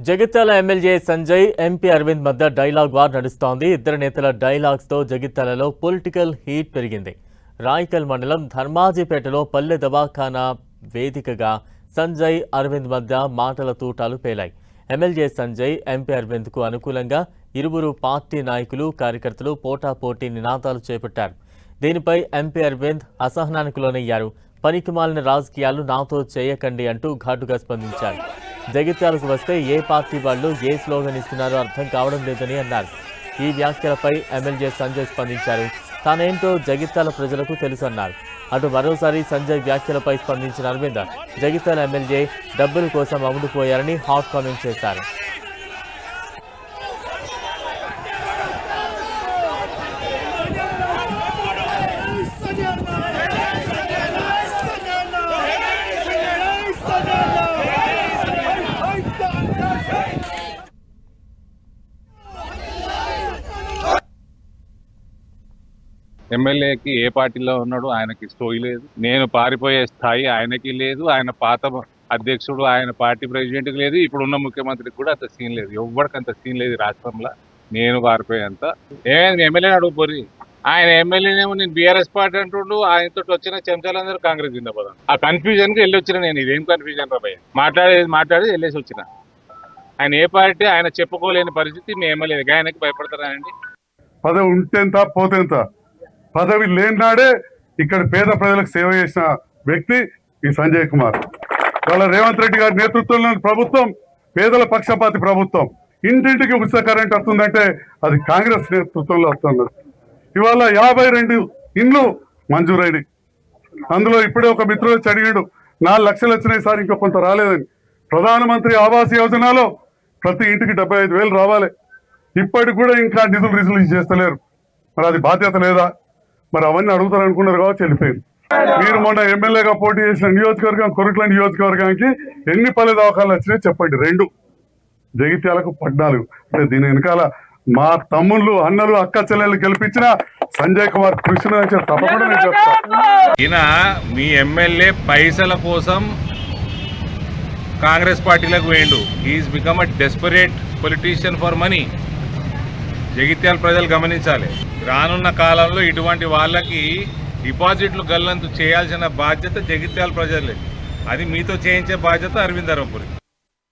Jagtial MLA Sanjay MP Arvind మధ్య dialogue war నడుస్తోంది. ఇద్దరు నేతల డైలాగ్స్ తో జగిత్యాలలో పొలిటికల్ హీట్ పెరిగింది. రాయికల్ మండలం ధర్మాజిపేటలో పల్లె దవాఖానా వేదికగా సంజయ్ అరవింద్ మధ్య మాటల తూటాలు పేలాయి. ఎమ్మెల్యే సంజయ్ ఎంపీ అరవింద్ కు అనుకూలంగా ఇరువురు పార్టీ నాయకులు కార్యకర్తలు పోటాపోటీ నినాదాలు చేపట్టారు. దీనిపై ఎంపీ అరవింద్ అసహనానికి లోనయ్యారు. పనికిమాలిన రాజకీయాలు నాతో చేయకండి అంటూ ఘాటుగా స్పందించారు. జగిత్యాలకు వస్తే ఏ పార్టీ వాళ్ళు ఏ స్లోగన్ ఇస్తున్నారో అర్థం కావడం లేదని అన్నారు. ఈ వ్యాఖ్యలపై ఎమ్మెల్యే సంజయ్ స్పందించారు. తానేంటో జగిత్యాల ప్రజలకు తెలుసన్నారు. అటు మరోసారి సంజయ్ వ్యాఖ్యలపై స్పందించిన అరవింద్ జగిత్యాల ఎమ్మెల్యే డబ్బుల కోసం అమ్ముడుపోయారని హాట్ కామెంట్ చేశారు. ఎమ్మెల్యేకి ఏ పార్టీలో ఉన్నాడు ఆయనకి స్టోరీ లేదు. నేను పారిపోయే స్థాయి ఆయనకి లేదు. ఆయన పాత అధ్యక్షుడు ఆయన పార్టీ ప్రెసిడెంట్కి లేదు. ఇప్పుడున్న ముఖ్యమంత్రికి కూడా అంత సీన్ లేదు. ఎవ్వరికి అంత సీన్ లేదు రాష్ట్రంలో. నేను పారిపోయేంత ఎమ్మెల్యే అడుగుపోరి. ఆయన ఎమ్మెల్యేనేమో నేను బీఆర్ఎస్ పార్టీ అంటుండు. ఆయనతో వచ్చిన చెంచాలందరూ కాంగ్రెస్ జిందాబాద్. ఆ కన్ఫ్యూజన్ కి వెళ్ళి వచ్చిన నేను. ఇదేం కన్ఫ్యూజన్ రా భయ్య, మాట్లాడి వెళ్ళేసి వచ్చిన. ఆయన ఏ పార్టీ ఆయన చెప్పుకోలేని పరిస్థితి మీ ఎమ్మెల్యే. ఆయనకి భయపడతారానండి? పదవి ఉంటేంత పోతేంత. పదవి లేనినాడే ఇక్కడ పేద ప్రజలకు సేవ చేసిన వ్యక్తి ఈ సంజయ్ కుమార్. వాళ్ళ రేవంత్ రెడ్డి గారి నేతృత్వంలోని ప్రభుత్వం పేదల పక్షపాతి ప్రభుత్వం. ఇంటింటికి ఉచిత కరెంట్ వస్తుందంటే అది కాంగ్రెస్ నేతృత్వంలో వస్తుంది. ఇవాళ 52 ఇండ్లు మంజూరైనవి. అందులో ఇప్పుడే ఒక మిత్రుడు వచ్చి అడిగాడు 4 లక్షలు వచ్చినాయి సార్, ఇంకా కొంత రాలేదని. ప్రధానమంత్రి ఆవాస్ యోజనలో ప్రతి ఇంటికి 75,000 రావాలి. ఇప్పటికి కూడా ఇంకా నిధులు రిలీజ్ చేస్తలేరు. మరి అది బాధ్యత లేదా? మరి అవన్నీ అడుగుతారు అనుకున్నారు కావచ్చు, వెళ్ళిపోయారు. మీరు మొన్న ఎమ్మెల్యేగా పోటీ చేసిన నియోజకవర్గం కొరుట్ల నియోజకవర్గానికి ఎన్ని పల్లె దవాఖానాలు వచ్చినాయి చెప్పండి? 2. జగిత్యాలకు 14. అంటే దీని వెనకాల మా తమ్ముళ్ళు, అన్నలు, అక్క చెల్లెళ్ళు గెలిపించిన సంజయ్ కుమార్ కృష్ణ తప్పకుండా నేను చెప్తాను. ఈయన మీ ఎమ్మెల్యే పైసల కోసం కాంగ్రెస్ పార్టీలకు వేయండు. He is become a desperate politician for money. Jagtial ప్రజలు గమనించాలి. రానున్న కాలంలో ఇటువంటి వాళ్ళకి డిపాజిట్లు గల్లంతు చేయాల్సిన బాధ్యత జగిత్యాల ప్రజలే. అది మీతో చేయించే బాధ్యత అరవింద్ ధర్మపురి.